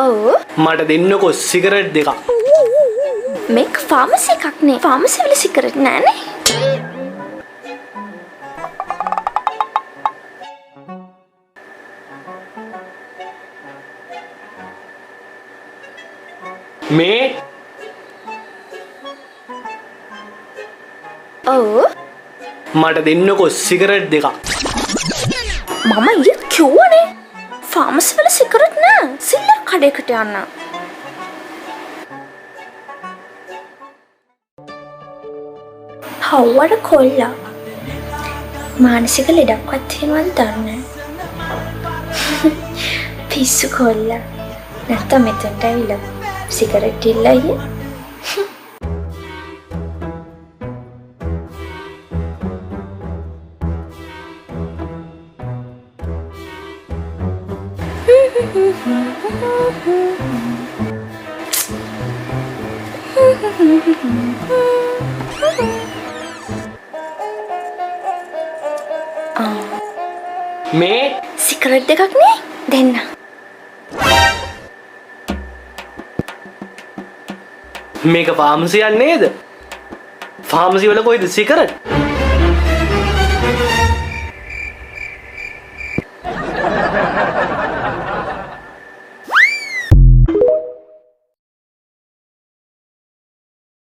ඔව්. මට දෙන්නකෝ සිගරට් දෙකක්. මේක ෆාමසි එකක් නේ. ෆාමසි වල සිගරට් නෑනේ. මේ ඔව්. මට දෙන්නකෝ සිගරට් දෙකක්. මම ඊයේ කිව්වනේ ෆාමසි වල සිගරට් නෑ. සිල්ලර් කඩේකට යන්න. හව්වට කොල්ලා මානසික ලෙඩක්වත් තියෙනවද දන්නේ නෑ. පිස්සු කොල්ලා. නැත්තම් මෙතනට ඇවිල්ලා සිගරට් ඉල්ලයි. මේ සිගරට් දෙකක් නේ දෙන්න. මේක ෆාමසියක් නේද? ෆාමසි වල කොයිද සිගරට්?